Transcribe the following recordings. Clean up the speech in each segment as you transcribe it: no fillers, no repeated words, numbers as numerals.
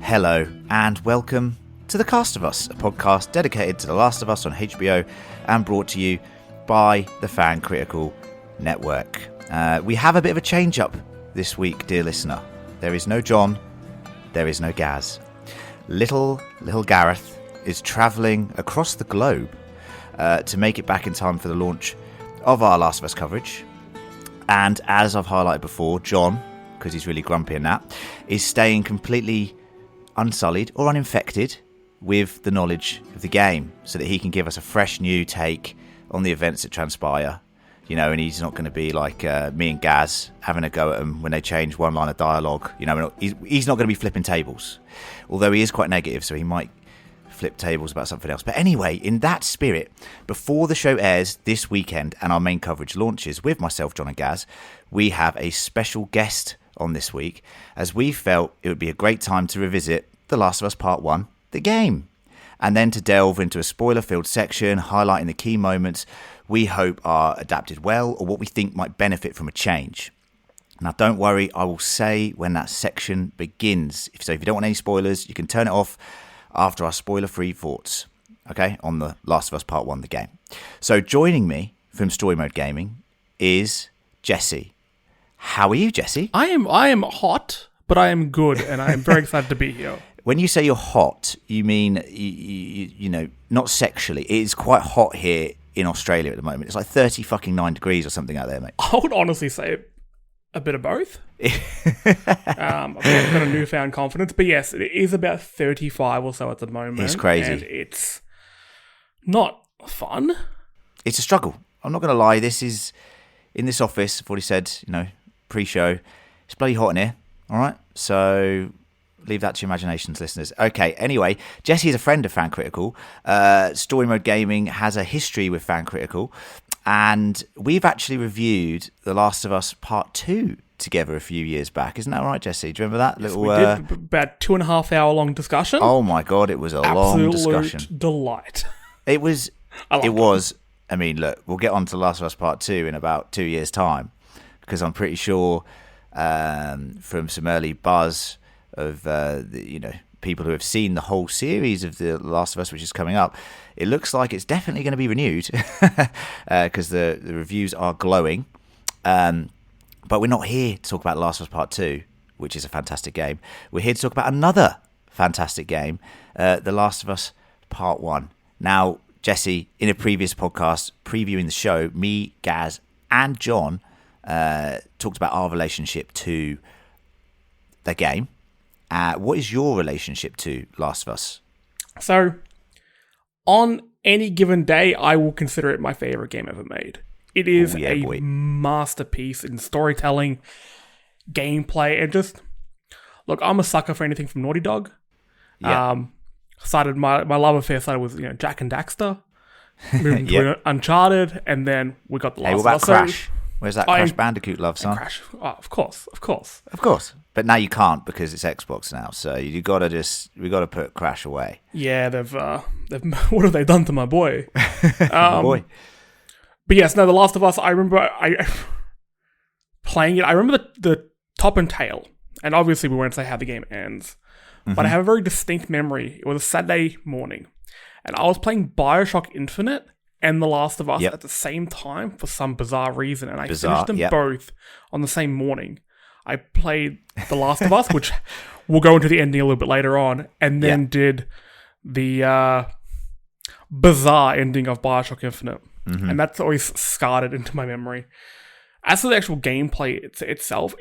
Hello, and welcome to The Cast of Us, a podcast dedicated to The Last of Us on HBO and brought to you by the Fan Critical Network. We have a bit of a change-up this week, dear listener. There is no John, there is no Gaz. Little Gareth is travelling across the globe to make it back in time for the launch of our Last of Us coverage. And as I've highlighted before, John, because he's really grumpy and that, is staying completely unsullied or uninfected with the knowledge of the game so that he can give us a fresh new take on the events that transpire. You know, and he's not going to be like me and Gaz having a go at them when they change one line of dialogue. You know, he's not going to be flipping tables. Although he is quite negative, so he might flip tables about something else. But anyway, in that spirit, before the show airs this weekend and our main coverage launches with myself, John and Gaz, we have a special guest on this week, as we felt it would be a great time to revisit The Last of Us Part 1, the game, and then to delve into a spoiler-filled section highlighting the key moments we hope are adapted well or what we think might benefit from a change. Now, don't worry, I will say when that section begins. So if you don't want any spoilers, you can turn it off after our spoiler-free thoughts, okay, on The Last of Us Part 1, the game. So joining me from Story Mode Gaming is Jesse. How are you, Jesse? I am hot, but I am good, and I am very excited to be here. When you say you're hot, you mean, you know, not sexually. It is quite hot here in Australia at the moment. It's like 39 degrees or something out there, mate. I would honestly say a bit of both. I've got a newfound confidence, but yes, it is about 35 or so at the moment. It's crazy. And it's not fun. It's a struggle. I'm not going to lie. This is, in this office, I've already said, you know, pre-show, it's bloody hot in here, all right? So leave that to your imaginations, listeners. Okay, anyway, Jesse is a friend of Fan Critical. Story Mode Gaming has a history with Fan Critical, and we've actually reviewed The Last of Us Part 2 together a few years back. Isn't that right, Jesse? Do you remember that? Yes, we did. About 2.5 hour long discussion. Oh my God, it was a long discussion. Absolute delight. It was. I mean, look, we'll get on to Last of Us Part 2 in about 2 years' time, because I'm pretty sure from some early buzz of people who have seen the whole series of The Last of Us, which is coming up, it looks like it's definitely going to be renewed because the reviews are glowing. But we're not here to talk about The Last of Us Part 2, which is a fantastic game. We're here to talk about another fantastic game, The Last of Us Part 1. Now, Jesse, in a previous podcast previewing the show, me, Gaz, and John talked about our relationship to the game. What is your relationship to Last of Us? So, on any given day, I will consider it my favorite game ever made. It is masterpiece in storytelling, gameplay, and just... Look, I'm a sucker for anything from Naughty Dog. Yeah. My love affair started with Jack and Daxter, moving to Uncharted, and then we got The Last of Us. What about Crash? Where's that Crash Bandicoot love, son? Crash, of course. But now you can't because it's Xbox now, so we got to put Crash away. Yeah, they've what have they done to my boy? My boy. But yes, no, The Last of Us. I remember playing it. I remember the top and tail, and obviously we won't say how the game ends. But I have a very distinct memory. It was a Saturday morning, and I was playing BioShock Infinite and The Last of Us at the same time for some bizarre reason, and I finished them both on the same morning. I played The Last of Us, which we'll go into the ending a little bit later on, and then did the bizarre ending of BioShock Infinite. And that's always scarred it into my memory. As for the actual gameplay itself,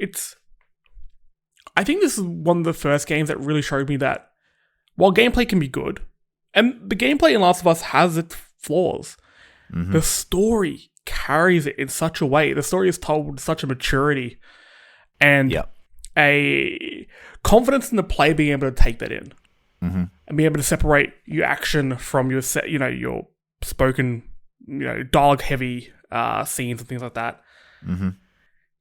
I think this is one of the first games that really showed me that while gameplay can be good, and the gameplay in Last of Us has its flaws, the story carries it in such a way. The story is told with such a maturity and a confidence in the player being able to take that in and being able to separate your action from your your spoken, dialogue-heavy scenes and things like that.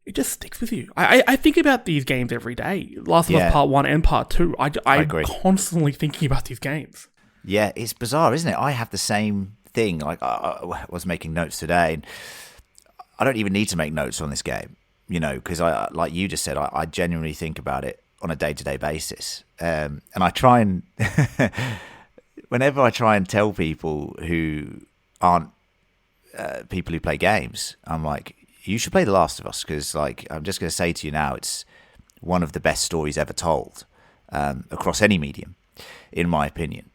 It just sticks with you. I think about these games every day. Last of Us Part 1 and Part 2. I'm constantly thinking about these games. Yeah, it's bizarre, isn't it? I have the same thing. Like, I was making notes today, and I don't even need to make notes on this game, because like you just said, I genuinely think about it on a day-to-day basis. And I try and whenever I try and tell people who aren't people who play games, I'm like, you should play The Last of Us, because like I'm just going to say to you now, it's one of the best stories ever told across any medium, in my opinion.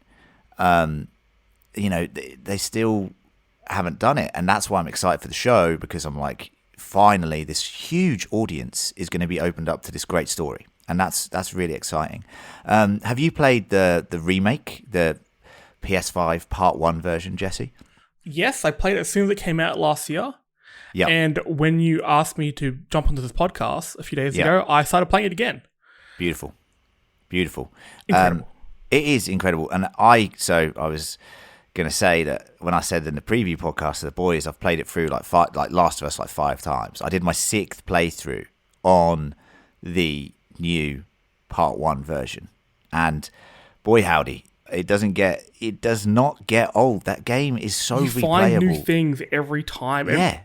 They still haven't done it, and that's why I'm excited for the show, because I'm like, finally this huge audience is going to be opened up to this great story, and that's really exciting. Have you played the remake, the PS5 Part 1 version, Jesse? Yes, I played it as soon as it came out last year. Yeah. And when you asked me to jump onto this podcast a few days ago, I started playing it again. Beautiful. Incredible. It is incredible. And I was going to say that when I said in the preview podcast to the boys, I've played it through like Last of Us like 5 times. I did my 6th playthrough on the new Part 1 version. And boy howdy, it does not get old. That game is so replayable. You find new things every time. Yeah.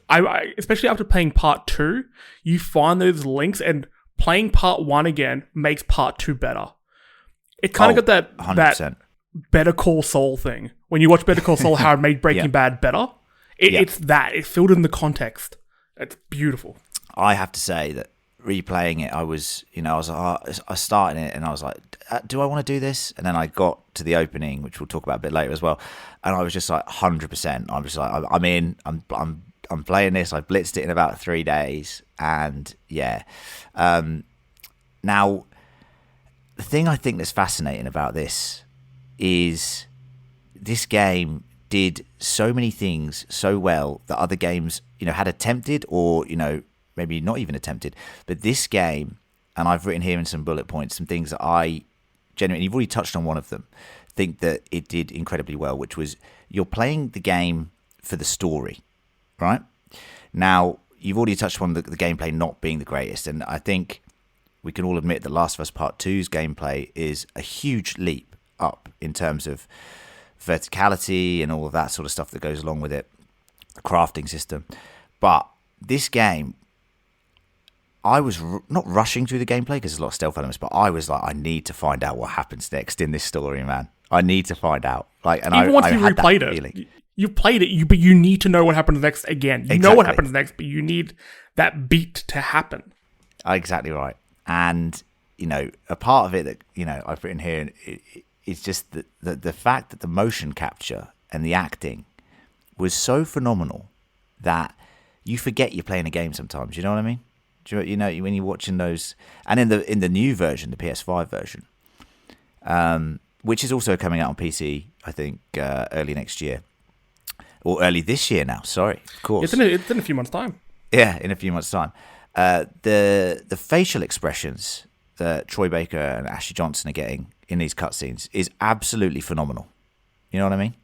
I especially after playing Part 2, you find those links, and playing Part 1 again makes Part 2 better. It kind of got 100%. that Better Call Saul thing. When you watch Better Call Saul, how it made Breaking Bad better. It's that. It filled in the context. It's beautiful. I have to say that replaying it, I started it and I was like, do I want to do this? And then I got to the opening, which we'll talk about a bit later as well, and I was just like 100%. I'm just like, I'm in. I'm playing this. I blitzed it in about 3 days, and now, the thing I think that's fascinating about this is this game did so many things so well that other games, had attempted, or maybe not even attempted. But this game, and I've written here in some bullet points some things that I genuinely, you've already touched on one of them, think that it did incredibly well, which was you're playing the game for the story. Right? Now, you've already touched on the gameplay not being the greatest, and I think we can all admit that Last of Us Part 2's gameplay is a huge leap up in terms of verticality and all of that sort of stuff that goes along with it, the crafting system. But this game, I was not rushing through the gameplay because there's a lot of stealth elements, but I was like, I need to find out what happens next in this story, man. I need to find out. Even once you replayed it. You played it, but you need to know what happens next again. You know what happens next, but you need that beat to happen. Exactly right. And, a part of it that, I've written here is just the fact that the motion capture and the acting was so phenomenal that you forget you're playing a game sometimes. You know what I mean? When you're watching those, and in the new version, the PS5 version, which is also coming out on PC, I think, early next year. Or early this year now, sorry, of course. It's in a few months' time. Yeah, in a few months' time. The facial expressions that Troy Baker and Ashley Johnson are getting in these cutscenes is absolutely phenomenal. You know what I mean?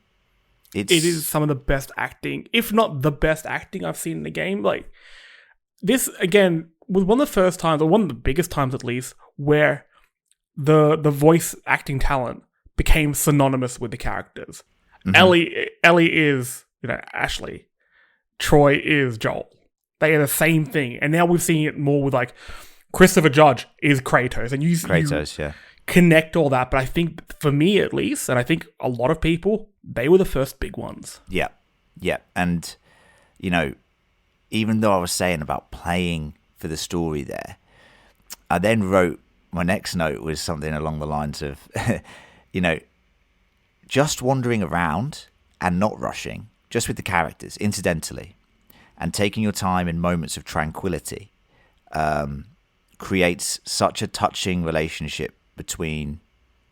It is some of the best acting, if not the best acting I've seen in the game. Like, this, again, was one of the first times, or one of the biggest times at least, where the voice acting talent became synonymous with the characters. Mm-hmm. Ellie is, Ashley. Troy is Joel. They are the same thing. And now we're seeing it more with, like, Christopher Judge is Kratos. And you connect all that. But I think, for me at least, and I think a lot of people, they were the first big ones. Yeah. Yeah. And, even though I was saying about playing for the story there, I then wrote, my next note was something along the lines of, just wandering around and not rushing, just with the characters, incidentally, and taking your time in moments of tranquility, creates such a touching relationship between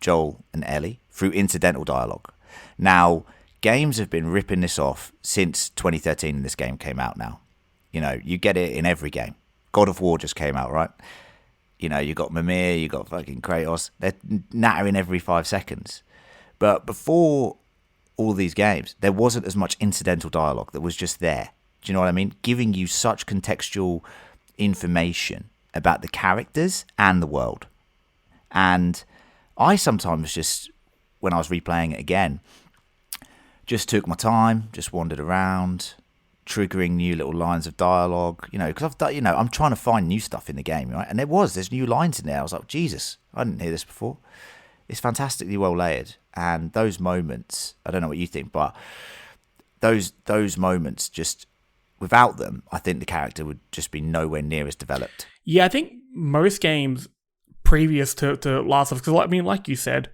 Joel and Ellie through incidental dialogue. Now, games have been ripping this off since 2013 and this game came out now. You get it in every game. God of War just came out, right? You got Mimir, you got fucking Kratos. They're nattering every 5 seconds. But before all these games, there wasn't as much incidental dialogue that was just there. Do you know what I mean? Giving you such contextual information about the characters and the world. And I sometimes just, when I was replaying it again, just took my time, just wandered around, triggering new little lines of dialogue, because I've done, I'm trying to find new stuff in the game, right? And there's new lines in there. I was like, Jesus, I didn't hear this before. It's fantastically well layered, and those moments, I don't know what you think, but those moments, just without them, I think the character would just be nowhere near as developed. Yeah, I think most games previous to Last of Us, because like you said,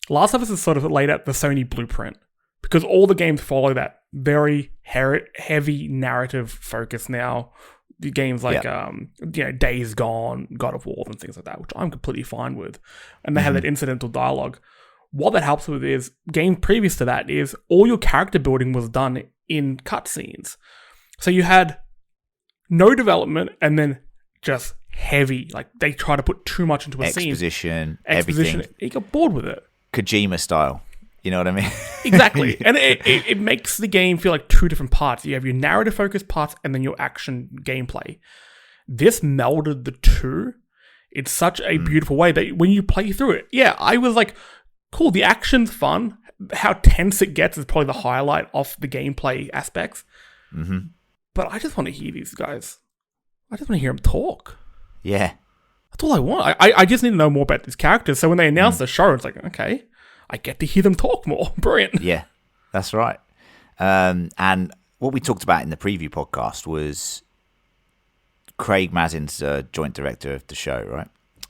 Last of Us is sort of laid out the Sony blueprint, because all the games follow that very heavy narrative focus now. The games like Days Gone, God of War, and things like that, which I'm completely fine with, and they have that incidental dialogue. What that helps with is games previous to that is all your character building was done in cutscenes, so you had no development and then just heavy, like they try to put too much into a exposition, scene. everything. You get bored with it. Kojima style. You know what I mean? Exactly. And it makes the game feel like two different parts. You have your narrative-focused parts and then your action gameplay. This melded the two in such a beautiful way that when you play through it, I was like, cool, the action's fun. How tense it gets is probably the highlight of the gameplay aspects. Mm-hmm. But I just want to hear these guys. I just want to hear them talk. Yeah. That's all I want. I just need to know more about these characters. So when they announce the show, it's like, okay, I get to hear them talk more. Brilliant. Yeah, that's right. And what we talked about in the preview podcast was Craig Mazin's joint director of the show,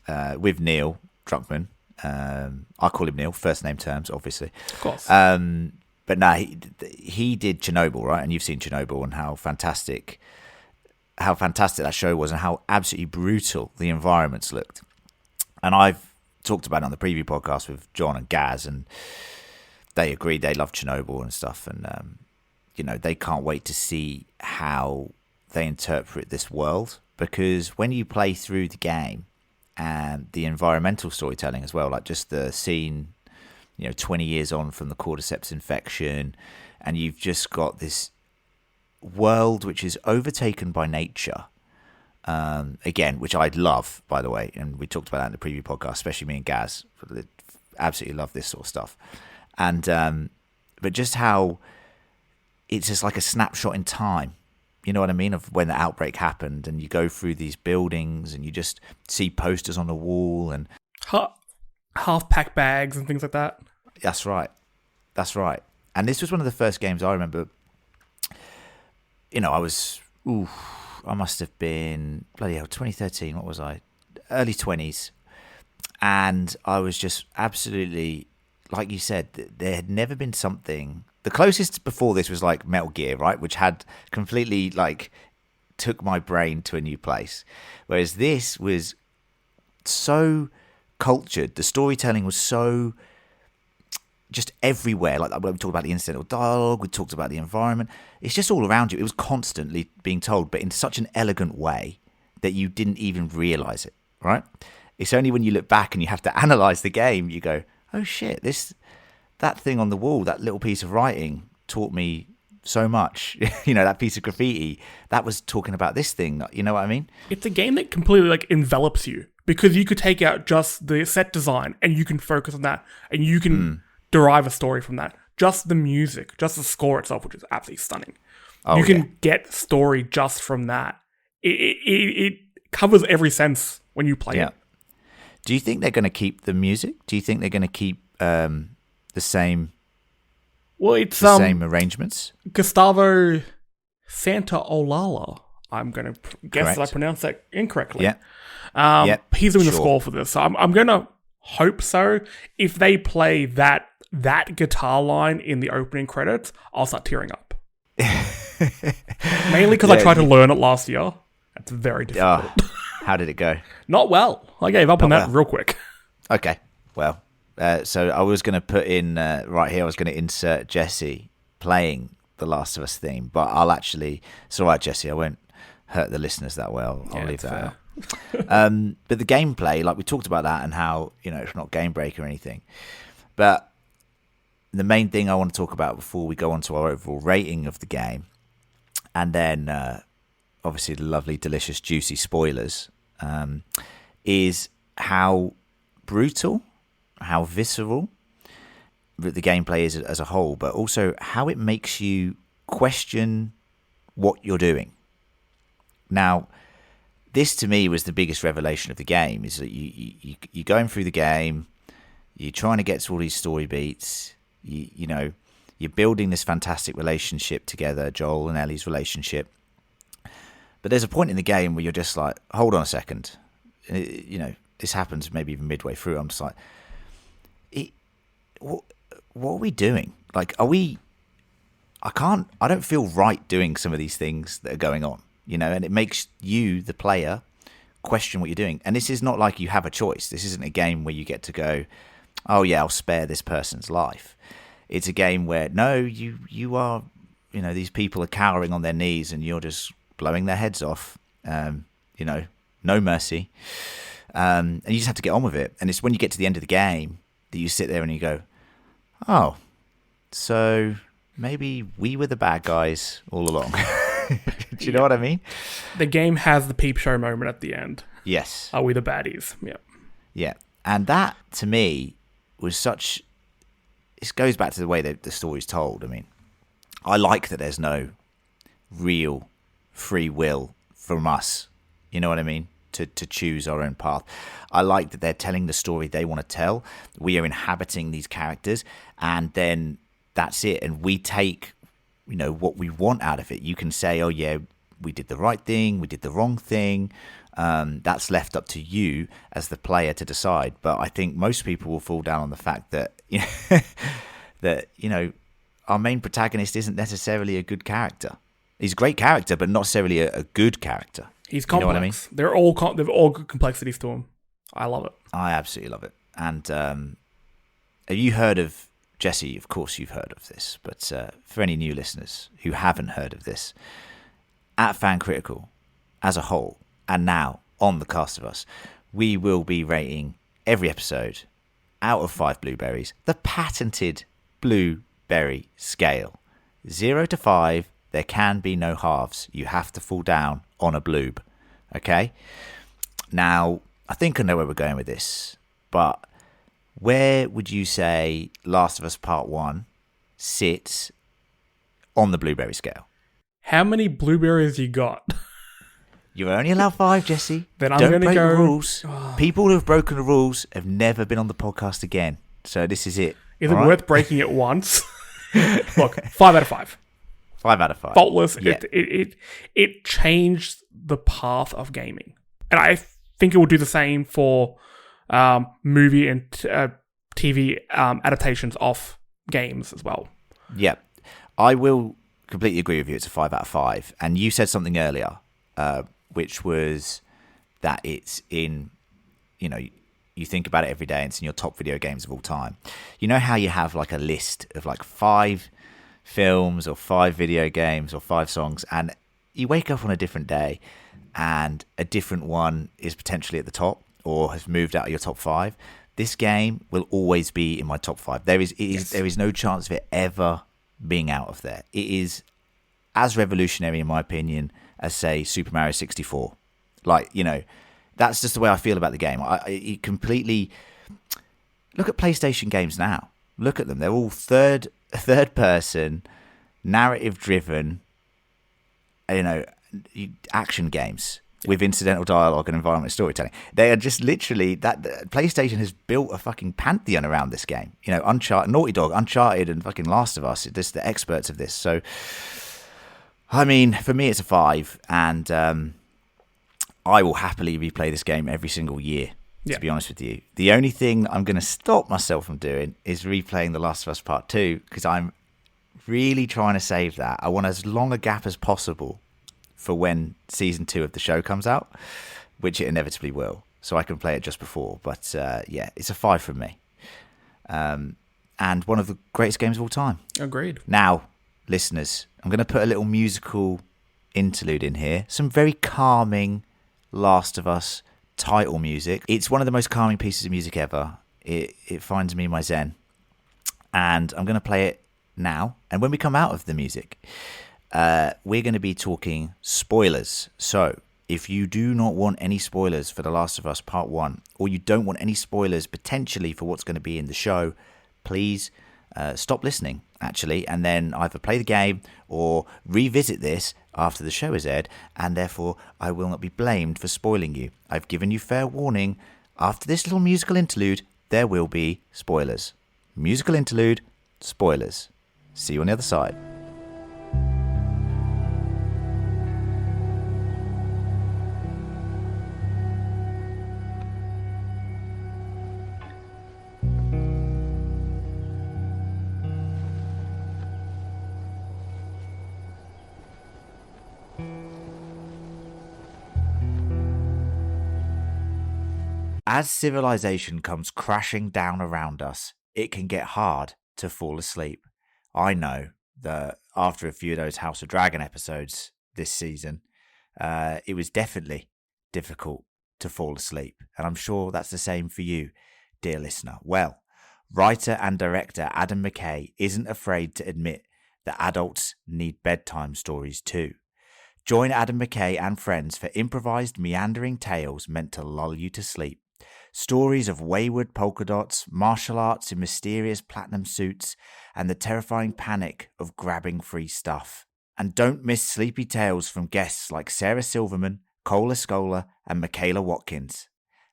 right? With Neil Druckmann. I call him Neil, first name terms, obviously. Of course. But no, he did Chernobyl, right? And you've seen Chernobyl and how fantastic that show was and how absolutely brutal the environments looked. And I've talked about it on the preview podcast with John and Gaz, and they agreed they love Chernobyl and stuff, and they can't wait to see how they interpret this world, because when you play through the game and the environmental storytelling as well, like just the scene 20 years on from the cordyceps infection, and you've just got this world which is overtaken by nature, again, which I love, by the way, and we talked about that in the preview podcast, especially me and Gaz. Absolutely love this sort of stuff. And but just how it's just like a snapshot in time, you know what I mean, of when the outbreak happened, and you go through these buildings and you just see posters on the wall and half-pack bags and things like that. That's right. And this was one of the first games I remember. I must have been, bloody hell, 2013, what was I? Early 20s. And I was just absolutely, like you said, there had never been something. The closest before this was like Metal Gear, right? Which had completely, took my brain to a new place. Whereas this was so cultured. The storytelling was so just everywhere. Like we talked about the incidental dialogue, we talked about the environment. It's just all around you. It was constantly being told, but in such an elegant way that you didn't even realize it, right? It's only when you look back and you have to analyze the game, you go, oh shit, that thing on the wall, that little piece of writing taught me so much. That piece of graffiti, that was talking about this thing. You know what I mean? It's a game that completely envelops you, because you could take out just the set design and you can focus on that, and you can derive a story from that. Just the music, just the score itself, which is absolutely stunning. You can get story just from that. It covers every sense when you play it. Do you think they're going to keep the music? Do you think they're going to keep the same? Well, it's same arrangements. Gustavo Santaolalla. I'm going to guess Correct. that I pronounced that incorrectly. Yeah. He's doing the score for this, so I'm going to hope so. If they play that guitar line in the opening credits, I'll start tearing up. Mainly because I tried to learn it last year. It's very difficult. How did it go? Not well. I gave up on that real quick. Okay. Well, so I was going to put in right here, I was going to insert Jesse playing the Last of Us theme, but I'll actually, it's all right, Jesse, I won't hurt the listeners that well. I'll leave that out. But the gameplay, like we talked about that, and how, it's not game break or anything. But the main thing I want to talk about before we go on to our overall rating of the game, and then obviously the lovely, delicious, juicy spoilers, is how brutal, how visceral the gameplay is as a whole, but also how it makes you question what you're doing. Now, this to me was the biggest revelation of the game, is that you're going through the game, you're trying to get to all these story beats, you're building this fantastic relationship together, Joel and Ellie's relationship. But there's a point in the game where you're just like, hold on a second. This happens maybe even midway through. I'm just like, what are we doing? Like, I don't feel right doing some of these things that are going on, and it makes you, the player, question what you're doing. And this is not like you have a choice. This isn't a game where you get to go, oh yeah, I'll spare this person's life. It's a game where, no, you are, these people are cowering on their knees and you're just blowing their heads off, no mercy. And you just have to get on with it. And it's when you get to the end of the game that you sit there and you go, oh, so maybe we were the bad guys all along. Do you know what I mean? The game has the peep show moment at the end. Yes. Are we the baddies? Yeah. Yeah. And that, to me, was such... This goes back to the way that the story's told. I mean, I like that there's no real free will from us. You know what I mean? To choose our own path. I like that they're telling the story they want to tell. We are inhabiting these characters, and then that's it. And we take, what we want out of it. You can say, oh yeah, we did the right thing, we did the wrong thing. That's left up to you as the player to decide. But I think most people will fall down on the fact that our main protagonist isn't necessarily a good character. He's a great character, but not necessarily a good character. He's complex. You know what I mean? They've all good complexities to him. I love it. I absolutely love it. And have you heard of Jesse? Of course you've heard of this, but for any new listeners who haven't heard of this, at Fan Critical as a whole, and now on The Cast of Us, we will be rating every episode out of 5 blueberries, the patented blueberry scale. 0 to 5, there can be no halves. You have to fall down on a bloob. Okay? Now, I think I know where we're going with this, but where would you say Last of Us Part 1 sits on the blueberry scale? How many blueberries you got? You're only allowed 5, Jesse. Then I'm Don't going to break go... the rules. People who have broken the rules have never been on the podcast again. So this is it. Is it worth breaking it once? Look, 5 out of 5. 5 out of 5. Faultless. Yeah. It changed the path of gaming. And I think it will do the same for movie and TV adaptations of games as well. Yeah. I will completely agree with you. It's a 5 out of 5. And you said something earlier, which was that it's in, you think about it every day and it's in your top video games of all time. You know how you have like a list of like 5 films or 5 video games or 5 songs, and you wake up on a different day and a different one is potentially at the top or has moved out of your top 5. This game will always be in my top 5. There is no chance of it ever being out of there. It is as revolutionary, in my opinion, as, say, Super Mario 64. Like, that's just the way I feel about the game. I completely... Look at PlayStation games now. Look at them. They're all third person, narrative-driven, action games with incidental dialogue and environmental storytelling. They are just literally... PlayStation has built a fucking pantheon around this game. Uncharted, Naughty Dog, Uncharted, and fucking Last of Us. They're just the experts of this. So... I mean, for me, it's a 5, and I will happily replay this game every single year, to be honest with you. The only thing I'm going to stop myself from doing is replaying The Last of Us Part 2, because I'm really trying to save that. I want as long a gap as possible for when Season 2 of the show comes out, which it inevitably will, so I can play it just before. But, it's a 5 from me. And one of the greatest games of all time. Agreed. Now, listeners, I'm going to put a little musical interlude in here. Some very calming Last of Us title music. It's one of the most calming pieces of music ever. It finds me in my zen. And I'm going to play it now. And when we come out of the music, we're going to be talking spoilers. So if you do not want any spoilers for The Last of Us Part 1, or you don't want any spoilers potentially for what's going to be in the show, please stop listening, actually, and then either play the game or revisit this after the show is aired, and therefore I will not be blamed for spoiling you. I've given you fair warning. After this little musical interlude, there will be spoilers. Musical interlude, spoilers. See you on the other side. As civilization comes crashing down around us, it can get hard to fall asleep. I know that after a few of those House of Dragon episodes this season, it was definitely difficult to fall asleep. And I'm sure that's the same for you, dear listener. Well, writer and director Adam McKay isn't afraid to admit that adults need bedtime stories too. Join Adam McKay and friends for improvised, meandering tales meant to lull you to sleep. Stories of wayward polka dots, martial arts in mysterious platinum suits, and the terrifying panic of grabbing free stuff. And don't miss sleepy tales from guests like Sarah Silverman, Cole Escola, and Michaela Watkins.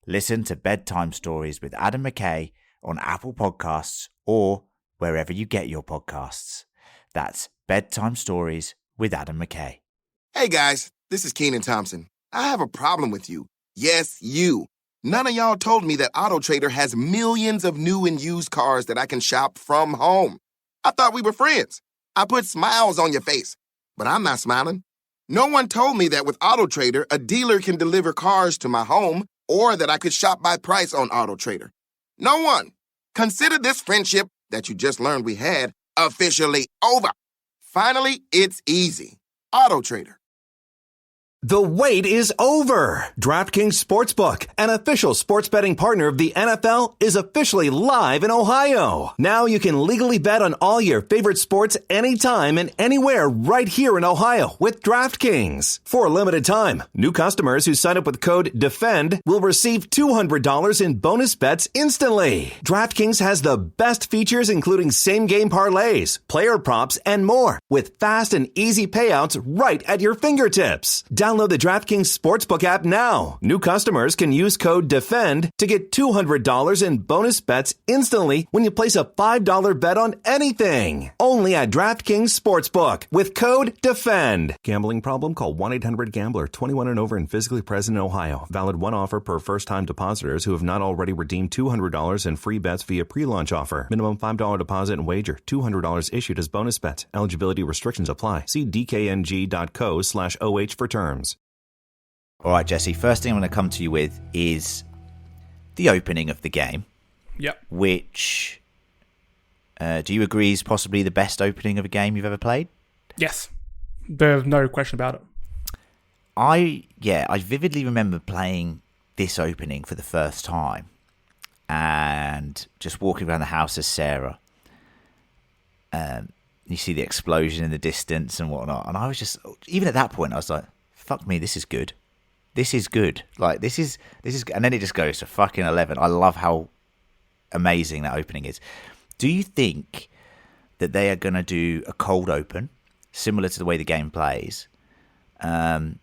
Listen to Bedtime Stories with Adam McKay on Apple Podcasts or wherever you get your podcasts. That's Bedtime Stories with Adam McKay. Hey guys, this is Keenan Thompson. I have a problem with you. Yes, you. None of y'all told me that AutoTrader has millions of new and used cars that I can shop from home. I thought we were friends. I put smiles on your face, but I'm not smiling. No one told me that with AutoTrader, a dealer can deliver cars to my home or that I could shop by price on AutoTrader. No one. Consider this friendship that you just learned we had officially over. Finally, it's easy. AutoTrader. The wait is over. DraftKings Sportsbook, an official sports betting partner of the NFL, is officially live in Ohio. Now you can legally bet on all your favorite sports anytime and anywhere right here in Ohio with DraftKings. For a limited time, new customers who sign up with code DEFEND will receive $200 in bonus bets instantly. DraftKings has the best features including same-game parlays, player props, and more with fast and easy payouts right at your fingertips. Download the DraftKings Sportsbook app now. New customers can use code DEFEND to get $200 in bonus bets instantly when you place a $5 bet on anything. Only at DraftKings Sportsbook with code DEFEND. Gambling problem? Call 1-800-GAMBLER. 21 and over and physically present in Ohio. Valid one offer per first-time depositors who have not already redeemed $200 in free bets via pre-launch offer. Minimum $5 deposit and wager. $200 issued as bonus bets. Eligibility restrictions apply. See dkng.co/OH for terms. All right, Jesse, first thing I'm going to come to you with is the opening of the game. Yep. Which, do you agree is possibly the best opening of a game you've ever played? Yes. There's no question about it. I vividly remember playing this opening for the first time and just walking around the house as Sarah. You see the explosion in the distance and whatnot. And I was just, even at that point, I was like, fuck me, this is good. This is good. Like, this is, and then it just goes to fucking 11. I love how amazing that opening is. Do you think that they are going to do a cold open, similar to the way the game plays, and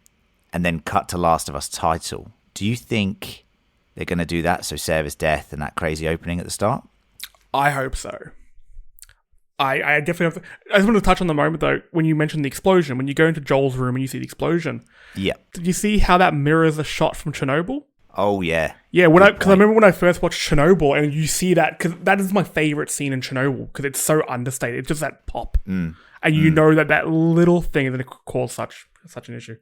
then cut to Last of Us title? Do you think they're going to do that? So Sarah's death and that crazy opening at the start? I hope so. I definitely have to, I just want to touch on the moment, though, when you mentioned the explosion, when you go into Joel's room and you see the explosion. Yeah. Did you see how that mirrors a shot from Chernobyl? Oh, yeah. Yeah, because I remember when I first watched Chernobyl and you see that, because that is my favorite scene in Chernobyl, because it's so understated. It's just that pop. And you know that little thing is going to cause such an issue.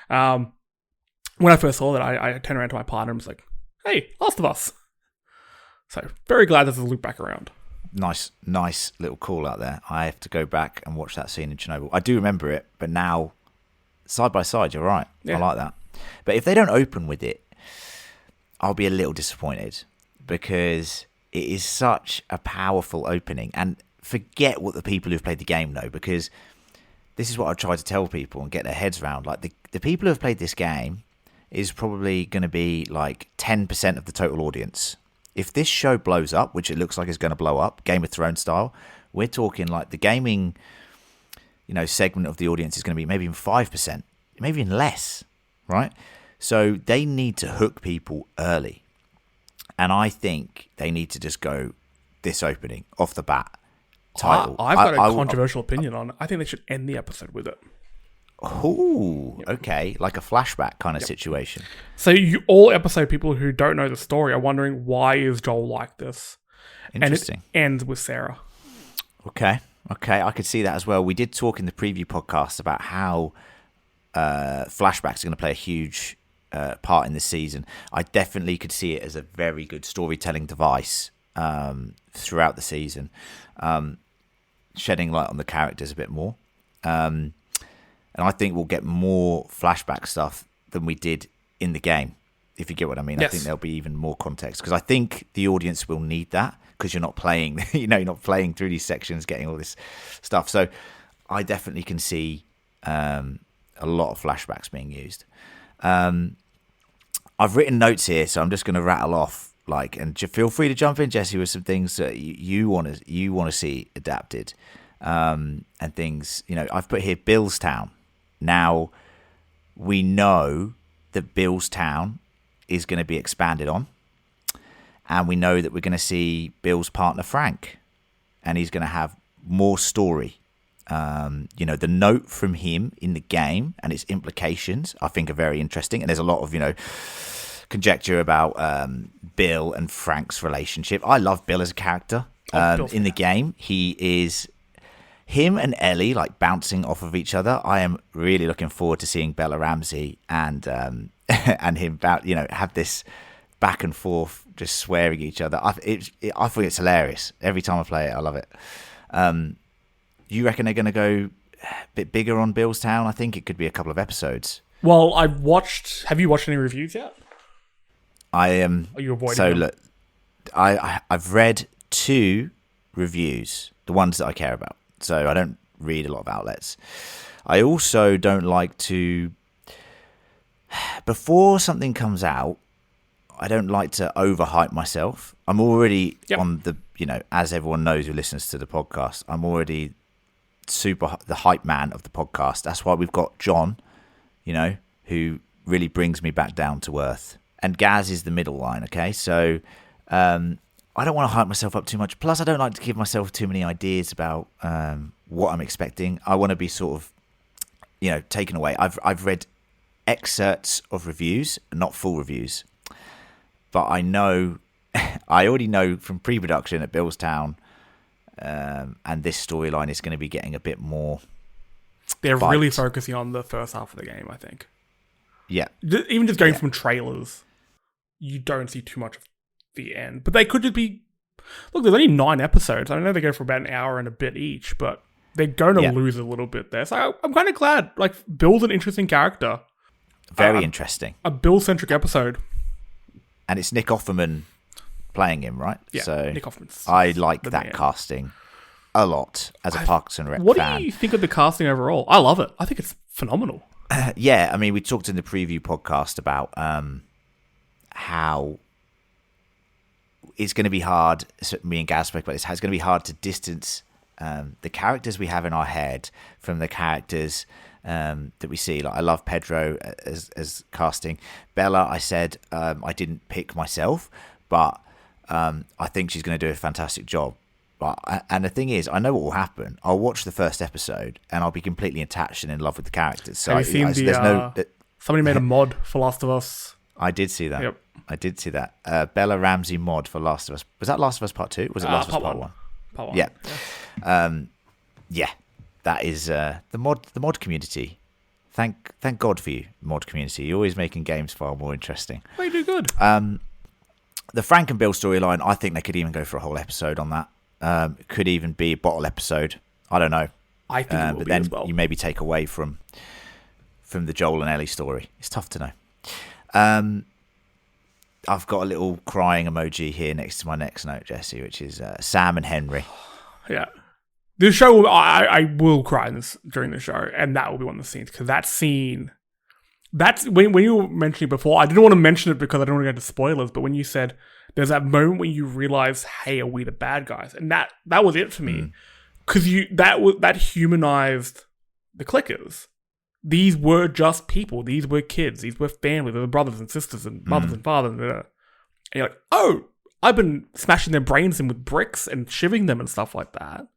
When I first saw that, I turned around to my partner and was like, hey, Last of Us. So, very glad there's a loop back around. Nice little call out there. I have to go back and watch that scene in Chernobyl. I do remember it, but now, side by side, you're right. Yeah. I like that. But if they don't open with it, I'll be a little disappointed because it is such a powerful opening. And forget what the people who've played the game know, because this is what I try to tell people and get their heads around. Like, the people who have played this game is probably going to be like 10% of the total audience. If this show blows up, which it looks like it's going to blow up, Game of Thrones style, we're talking like the gaming segment of the audience is going to be maybe even 5%, maybe even less, right? So they need to hook people early. And I think they need to just go this opening off the bat title. I've got a controversial opinion on it. I think they should end the episode with it. Oh, okay. Like a flashback kind of situation. So all episode people who don't know the story are wondering, why is Joel like this? Interesting. And it ends with Sarah. Okay. I could see that as well. We did talk in the preview podcast about how flashbacks are going to play a huge part in this season. I definitely could see it as a very good storytelling device throughout the season, shedding light on the characters a bit more. And I think we'll get more flashback stuff than we did in the game, if you get what I mean. Yes. I think there'll be even more context, because I think the audience will need that, because you're not playing, you're not playing through these sections, getting all this stuff. So I definitely can see a lot of flashbacks being used. I've written notes here, so I'm just going to rattle off, and feel free to jump in, Jesse, with some things that you want to see adapted, and things. I've put here Billstown. Now we know that Billstown is going to be expanded on, and we know that we're going to see Bill's partner Frank, and he's going to have more story. The note from him in the game and its implications, I think, are very interesting. And there's a lot of, conjecture about Bill and Frank's relationship. I love Bill as a character. In the game, him and Ellie bouncing off of each other. I am really looking forward to seeing Bella Ramsey and and him have this back and forth, just swearing at each other. I think it's hilarious every time I play it. I love it. You reckon they're going to go a bit bigger on Billstown? I think it could be a couple of episodes. Well, have you watched any reviews yet? I am. Are you avoiding them? Look, I've read 2 reviews, the ones that I care about. So I don't read a lot of outlets. I also don't like to, before something comes out, I don't like to overhype myself. I'm already on the, as everyone knows who listens to the podcast, I'm already the hype man of the podcast. That's why we've got John, who really brings me back down to earth. And Gaz is the middle line, okay? So I don't want to hype myself up too much. Plus, I don't like to give myself too many ideas about what I'm expecting. I want to be sort of, taken away. I've read excerpts of reviews, not full reviews. But I already know from pre-production at Billstown, and this storyline is going to be getting a bit more. They're really focusing on the first half of the game, I think. Yeah. Even just going from trailers, you don't see too much of the end. But they could just be... Look, there's only 9 episodes. I know they go for about an hour and a bit each, but they're going to lose a little bit there. So I'm kind of glad. Bill's an interesting character. Very interesting. A Bill-centric episode. And it's Nick Offerman playing him, right? Yeah, so Nick Offerman's I like that casting a lot as a Parks and Rec fan. What do you think of the casting overall? I love it. I think it's phenomenal. Yeah, I mean, we talked in the preview podcast about how it's going to be hard. Me and Gaz spoke about this. How it's going to be hard to distance the characters we have in our head from the characters that we see. I love Pedro as casting. Bella, I said I didn't pick myself, but I think she's going to do a fantastic job. And the thing is, I know what will happen. I'll watch the first episode and I'll be completely attached and in love with the characters. So have you seen somebody made a mod for Last of Us? I did see that. Yep. I did see that. Bella Ramsey mod for Last of Us. Was that Last of Us Part 2? Was it Last of Us Part 1? Part 1. Yeah. Yeah. That is the mod community. Thank God for you, mod community. You're always making games far more interesting. They do good. The Frank and Bill storyline, I think they could even go for a whole episode on that. It could even be a bottle episode. I don't know. I think it will but be then as well. You maybe take away from the Joel and Ellie story. It's tough to know. I've got a little crying emoji here next to my next note, Jesse, which is Sam and Henry. Yeah. The show, I will cry during the show, and that will be one of the scenes, because that scene, that's when you were mentioning before, I didn't want to mention it because I don't want to go into spoilers, but when you said there's that moment when you realize, hey, are we the bad guys? And that was it for me, because that humanized the clickers. These were just people. These were kids. These were family. They were brothers and sisters and mothers and fathers. And you're like, oh, I've been smashing their brains in with bricks and shivving them and stuff like that.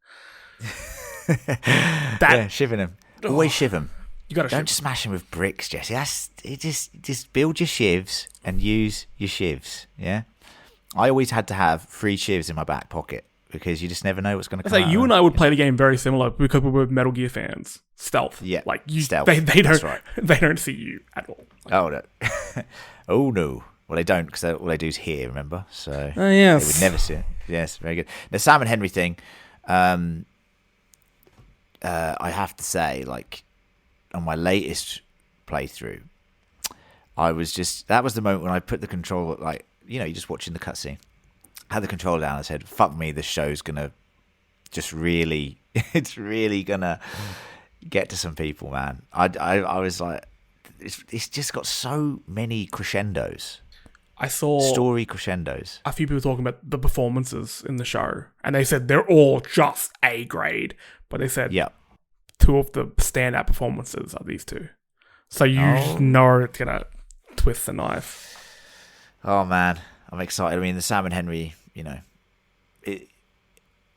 Shivving them. Always shiv them. You gotta Don't smash them with bricks, Jesse. Just build your shivs and use your shivs. Yeah. I always had to have 3 shivs in my back pocket because you just never know what's going to come out. You and I would play the game very similar because we were Metal Gear fans. Stealth. Yeah. Like Stealth. They don't. That's right. They don't see you at all. Oh no. Oh no. Well, they don't because all they do is hear. Remember, so yes. they would never see it. Yes, very good. The Sam and Henry thing. I have to say, like, on my latest playthrough, that was the moment when I put the controller, like, you know, you're just watching the cutscene, had the controller down and said, fuck me, this show's gonna just really, it's really gonna get to some people, man. I was like, it's just got so many crescendos. I saw story crescendos. A few people talking about the performances in the show, and they said they're all just A grade, but they said 2 of the standout performances are these 2. So you know it's gonna twist the knife. Oh man, I'm excited. I mean, the Sam and Henry, you know,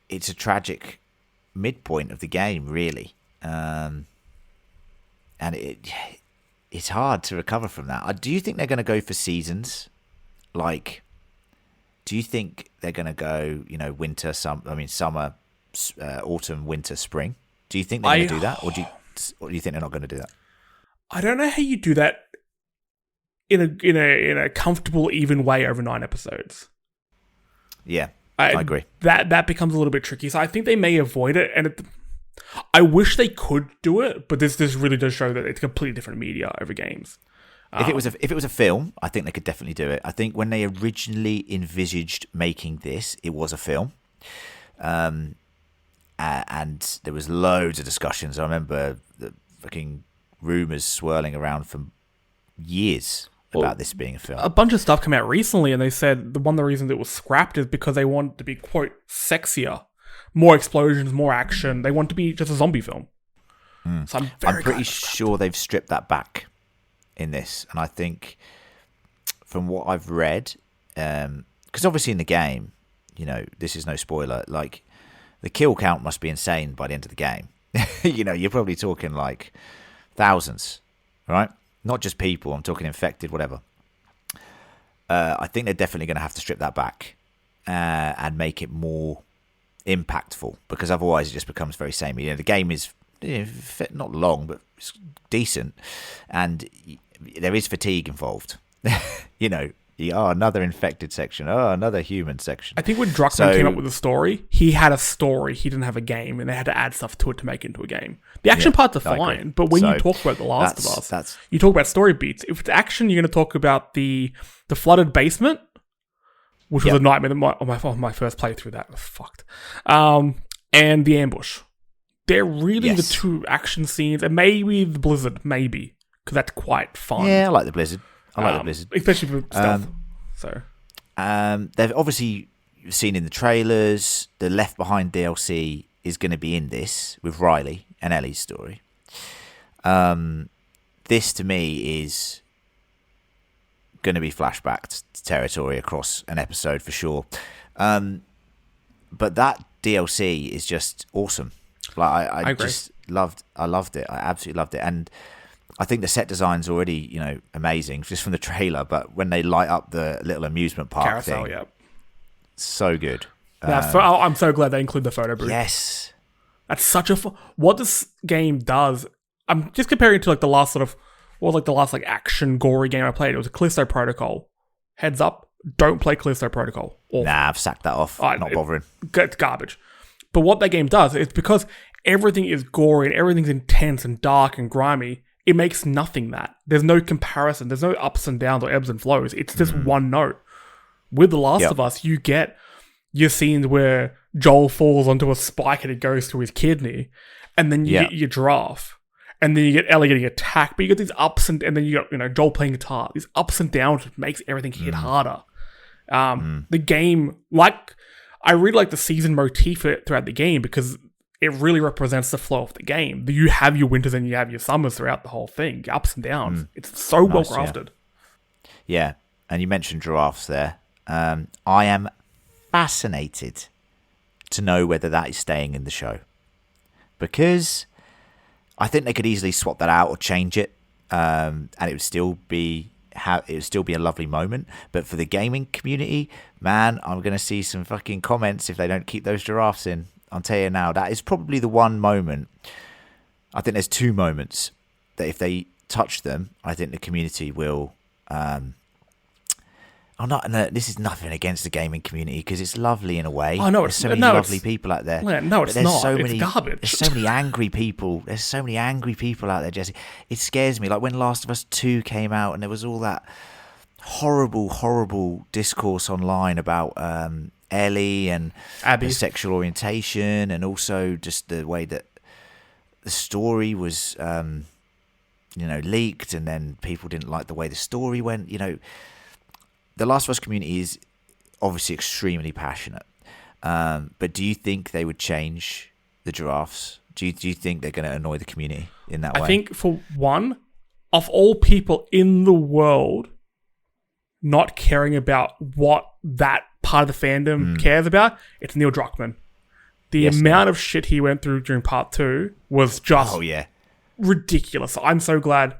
it's a tragic midpoint of the game, really, and it's hard to recover from that. Do you think they're going to go for seasons? Like, do you think they're going to go, you know, summer, autumn, winter, spring? Do you think they're going to do that, or do you think they're not going to do that? I don't know how you do that in a comfortable, even way over 9 episodes. Yeah, I agree. That becomes a little bit tricky. So I think they may avoid it, and I wish they could do it, but this really does show that it's completely different media over games. If it was a film, I think they could definitely do it. I think when they originally envisaged making this, it was a film, and there was loads of discussions. I remember the fucking rumors swirling around for years about this being a film. A bunch of stuff came out recently, and they said one of the reasons it was scrapped is because they wanted to be, quote, sexier, more explosions, more action. They want to be just a zombie film. So I'm pretty sure they've stripped that back in this, and I think from what I've read, because obviously in the game, you know, this is no spoiler, like the kill count must be insane by the end of the game. You know, you're probably talking like thousands, right? Not just people, I'm talking infected, whatever. I think they're definitely going to have to strip that back and make it more impactful, because otherwise it just becomes very samey. You know, the game is not long, but it's decent, and there is fatigue involved. You know, another infected section, another human section. I think when Druckmann came up with the story, he had a story, he didn't have a game, and they had to add stuff to it to make it into a game. The action parts are fine, but when you talk about The Last of Us, you talk about story beats. If it's action, you're going to talk about the flooded basement, which was a nightmare. My first playthrough, that was fucked. And the ambush. They're really the 2 action scenes, and maybe the blizzard, because that's quite fun. Yeah, I like the blizzard. I like the blizzard, especially for stealth. They've obviously seen in the trailers the Left Behind DLC is going to be in this with Riley and Ellie's story. This to me is going to be flashback territory across an episode for sure. But that DLC is just awesome. Like I loved it. I absolutely loved it, and I think the set design's already, you know, amazing just from the trailer. But when they light up the little amusement park carousel, thing, so good. I'm so glad they include the photo booth. Yes, that's such a what this game does. I'm just comparing it to like the last like action gory game I played. It was a Callisto Protocol. Heads up, don't play Callisto Protocol. Nah, I've sacked that off. Not bothering. It's garbage. But what that game does is because everything is gory and everything's intense and dark and grimy, it makes nothing that. There's no comparison. There's no ups and downs or ebbs and flows. It's just one note. With The Last of Us, you get your scenes where Joel falls onto a spike and it goes through his kidney, and then you get your giraffe, and then you get Ellie getting attacked, but you get these ups and then you got, you know, Joel playing guitar. These ups and downs makes everything hit harder. The game, like, I really like the season motif throughout the game because it really represents the flow of the game. You have your winters and you have your summers throughout the whole thing, your ups and downs. It's so well crafted. Yeah, and you mentioned giraffes there. I am fascinated to know whether that is staying in the show, because I think they could easily swap that out or change it, and it would still be a lovely moment. But for the gaming community, man, I'm going to see some fucking comments if they don't keep those giraffes in. I'll tell you now, that is probably the one moment. I think there's two moments that if they touch them, I think the community will. This is nothing against the gaming community, because it's lovely in a way. Oh no, there's so many lovely people out there. No, it's not. It's garbage. There's so many angry people. There's so many angry people out there, Jesse. It scares me. Like when Last of Us 2 came out, and there was all that horrible discourse online about Ellie and Abby. her sexual orientation, and also just the way that the story was, leaked, and then people didn't like the way the story went. The Last of Us community is obviously extremely passionate, but do you think they would change the giraffes? Do you think they're going to annoy the community in that way? I think, for one, of all people in the world not caring about what that part of the fandom cares about, it's Neil Druckmann. The amount of shit he went through during part 2 was just ridiculous. I'm so glad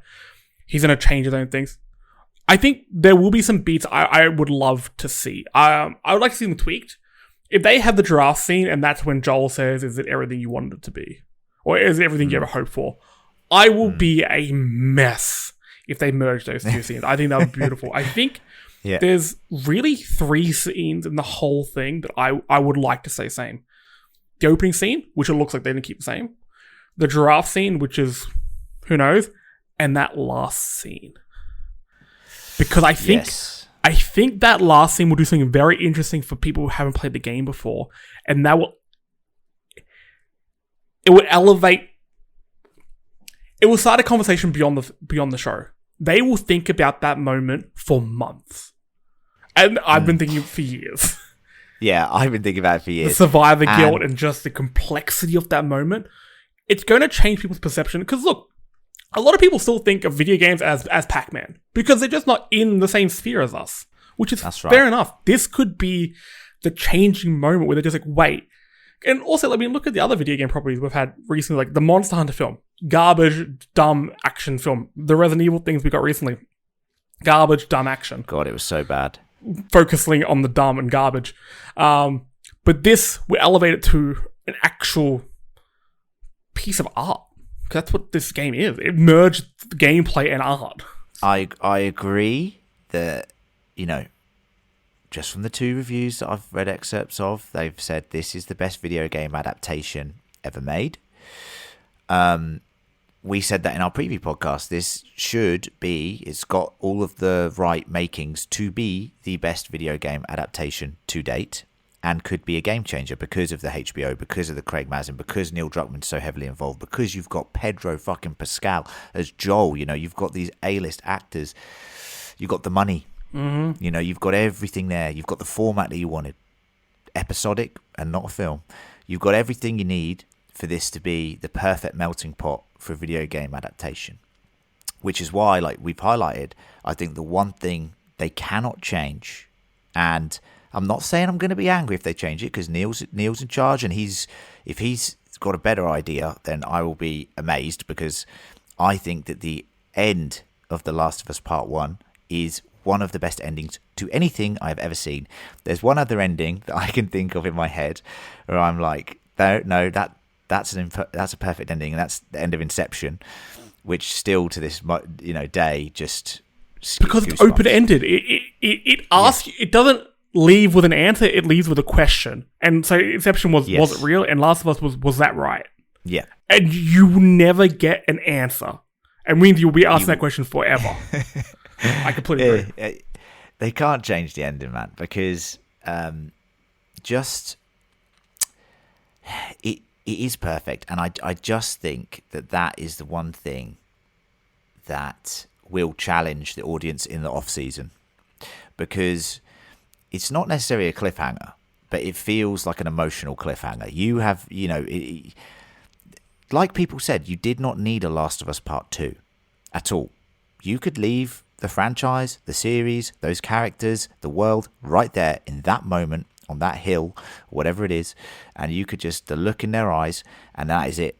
he's going to change his own things. I think there will be some beats I would love to see. I would like to see them tweaked. If they have the giraffe scene and that's when Joel says, "Is it everything you wanted it to be? Or is it everything you ever hoped for?" I will be a mess if they merge those two scenes. I think that would be beautiful. I think there's really 3 scenes in the whole thing that I would like to say same. The opening scene, which it looks like they didn't keep the same. The giraffe scene, which is, who knows? And that last scene. Because I think that last scene will do something very interesting for people who haven't played the game before, and that will elevate. It will start a conversation beyond the show. They will think about that moment for months, and I've been thinking for years. Yeah, I've been thinking about it for years. The survivor guilt and just the complexity of that moment. It's going to change people's perception. Because look, a lot of people still think of video games as Pac-Man because they're just not in the same sphere as us, which is fair enough. This could be the changing moment where they're just like, wait. And also, look at the other video game properties we've had recently, like the Monster Hunter film, garbage, dumb action film. The Resident Evil things we got recently, garbage, dumb action. God, it was so bad. Focusing on the dumb and garbage. But this, we elevate it to an actual piece of art. That's what this game is. It merged gameplay and art. I agree that, just from the 2 reviews that I've read excerpts of, they've said this is the best video game adaptation ever made. We said that in our preview podcast. This it's got all of the right makings to be the best video game adaptation to date, and could be a game changer because of the HBO, because of the Craig Mazin, because Neil Druckmann's so heavily involved, because you've got Pedro fucking Pascal as Joel. You've got these A-list actors. You've got the money. Mm-hmm. You've got everything there. You've got the format that you wanted. Episodic and not a film. You've got everything you need for this to be the perfect melting pot for a video game adaptation. Which is why, like we've highlighted, I think the one thing they cannot change, and I'm not saying I'm going to be angry if they change it, because Neil's in charge, and if he's got a better idea, then I will be amazed, because I think that the end of The Last of Us Part 1 is one of the best endings to anything I've ever seen. There's one other ending that I can think of in my head where I'm like, no, that's a perfect ending, and that's the end of Inception, which still to this day just because it's open-ended. It asks you, it doesn't leave with an answer, it leaves with a question. And so Inception was it real? And Last of Us was that right? Yeah. And you never get an answer. And means you'll be asking that question forever. I completely agree. They can't change the ending, man, because it is perfect. And I just think that is the one thing that will challenge the audience in the off-season, because it's not necessarily a cliffhanger, but it feels like an emotional cliffhanger. You have, like people said, you did not need a Last of Us Part 2 at all. You could leave the franchise, the series, those characters, the world right there in that moment on that hill, whatever it is, and you could just the look in their eyes, and that is it.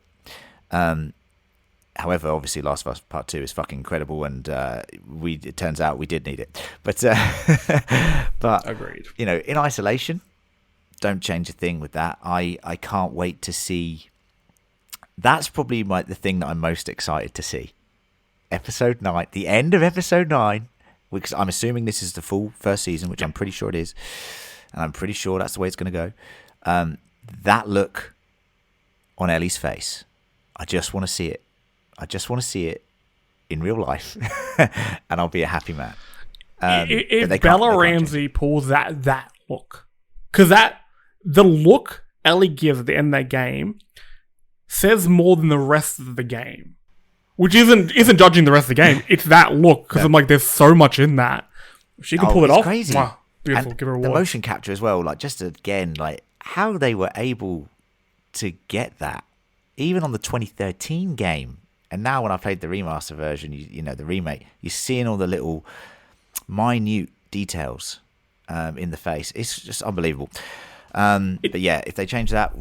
However, obviously, Last of Us Part 2 is fucking incredible, and it turns out we did need it. But agreed. In isolation, don't change a thing with that. I can't wait to see. That's probably the thing that I'm most excited to see. Episode 9, the end of Episode 9, because I'm assuming this is the full first season, which I'm pretty sure it is, and I'm pretty sure that's the way it's going to go. That look on Ellie's face, I just want to see it. I just want to see it in real life, and I'll be a happy man. If Bella Ramsey pulls that look, because the look Ellie gives at the end of that game says more than the rest of the game. Which isn't judging the rest of the game. It's that look, because I'm like, there's so much in that. If she can pull it off, crazy. Wow, beautiful. And give her a the award. motion capture as well, like just again, like how they were able to get that, even on the 2013 game. And now when I played the remaster version, the remake, you're seeing all the little minute details in the face. It's just unbelievable. But yeah, if they change that,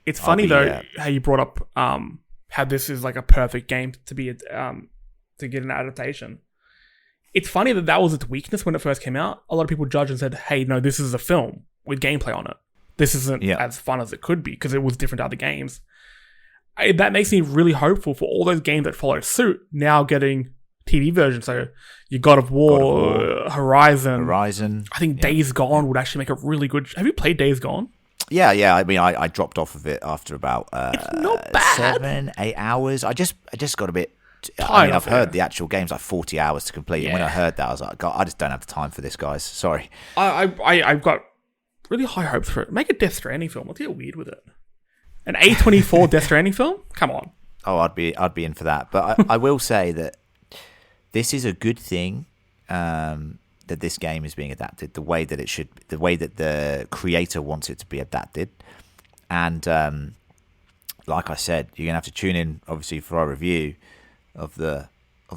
it's funny though how you brought up how this is like a perfect game to be to get an adaptation. It's funny that was its weakness when it first came out. A lot of people judged and said, "Hey, no, this is a film with gameplay on it. This isn't as fun as it could be because it was different to other games." That makes me really hopeful for all those games that follow suit now getting TV versions. So you God of War, Horizon. I think Days Gone would actually make a really good. Have you played Days Gone? Yeah. I mean, I dropped off of it after about it's not bad. 7-8 hours. I just got a bit. I've heard the actual game's like 40 hours to complete, and when I heard that, I was like, God, I just don't have the time for this, guys. Sorry. I've got really high hopes for it. Make a Death Stranding film. Let's get weird with it. An A24 Death Stranding film? Come on. Oh, I'd be in for that. But I will say that this is a good thing. That this game is being adapted the way that it should, the way that the creator wants it to be adapted. And like I said, you're gonna have to tune in obviously for our review of the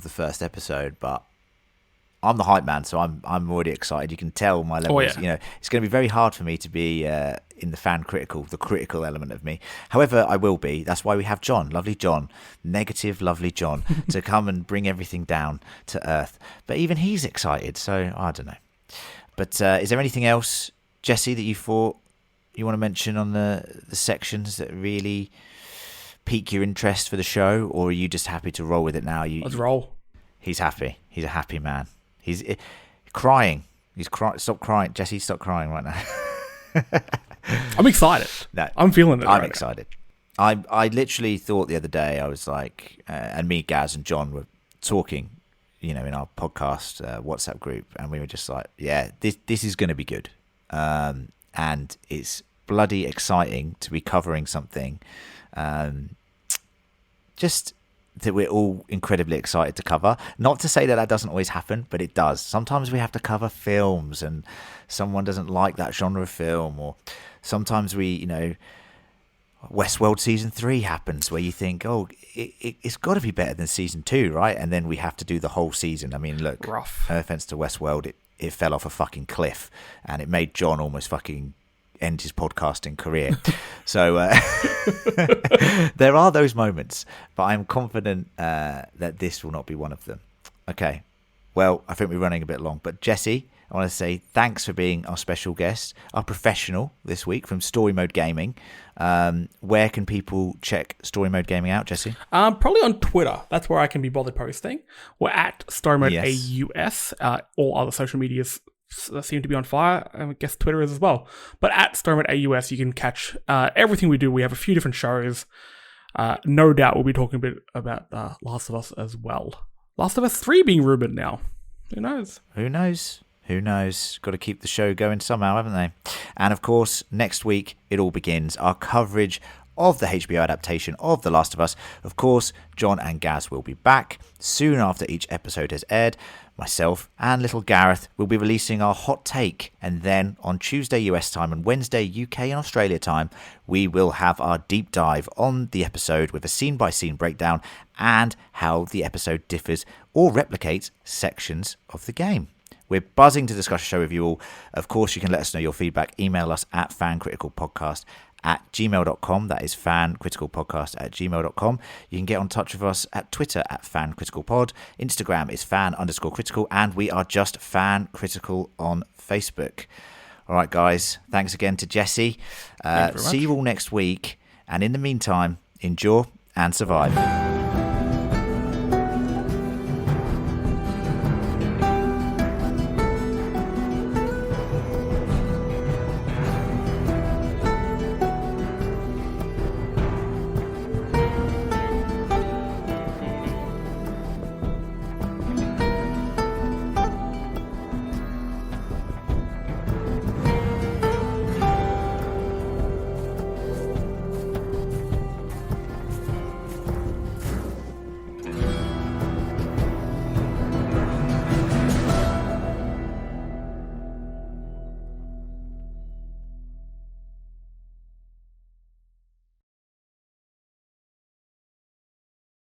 first episode. But I'm the hype man, so I'm already excited. You can tell my levels. It's going to be very hard for me to be in the critical element of me. However, I will be. That's why we have John, lovely John, negative, lovely John, to come and bring everything down to earth. But even he's excited, so I don't know. But is there anything else, Jesse, that you thought you want to mention on the sections that really pique your interest for the show, or are you just happy to roll with it now? Let's roll. He's happy. He's a happy man. He's crying. He's crying. Stop crying, Jesse. Stop crying right now. I'm excited. No, I'm feeling it. I'm excited. I literally thought the other day, I was like, and me, Gaz, and John were talking, in our podcast WhatsApp group, and we were just like, yeah, this is going to be good, and it's bloody exciting to be covering something, just that we're all incredibly excited to cover. Not to say that doesn't always happen, but it does. Sometimes we have to cover films and someone doesn't like that genre of film, or sometimes we, Westworld Season 3 happens where you think, oh, it's got to be better than Season 2, right? And then we have to do the whole season. I mean, look, rough. No offense to Westworld, it fell off a fucking cliff and it made John almost fucking end his podcasting career. So there are those moments, but I'm confident that this will not be one of them. Okay, well, I think we're running a bit long, but Jesse, I want to say thanks for being our special guest, our professional this week from Story Mode Gaming. Where can people check Story Mode Gaming out, Jesse? Probably on Twitter. That's where I can be bothered posting. We're at Story Mode AUS. All other social medias seem to be on fire. I guess Twitter is as well. But at Story Mode AUS, you can catch everything we do. We have a few different shows. No doubt we'll be talking a bit about Last of Us as well. Last of Us 3 being rumored now. Who knows? Who knows? Got to keep the show going somehow, haven't they? And of course, next week, it all begins. Our coverage of the HBO adaptation of The Last of Us. Of course, John and Gaz will be back soon after each episode has aired. Myself and little Gareth will be releasing our hot take, and then on Tuesday US time and Wednesday UK and Australia time, we will have our deep dive on the episode with a scene-by-scene breakdown and how the episode differs or replicates sections of the game. We're buzzing to discuss the show with you all. Of course, you can let us know your feedback. Email us at fancriticalpodcast@gmail.com. That is fancriticalpodcast@gmail.com. You can get on touch with us at Twitter at fancriticalpod. Instagram is fan_critical. And we are just Fan Critical on Facebook. All right, guys. Thanks again to Jesse. See you all next week. And in the meantime, endure and survive.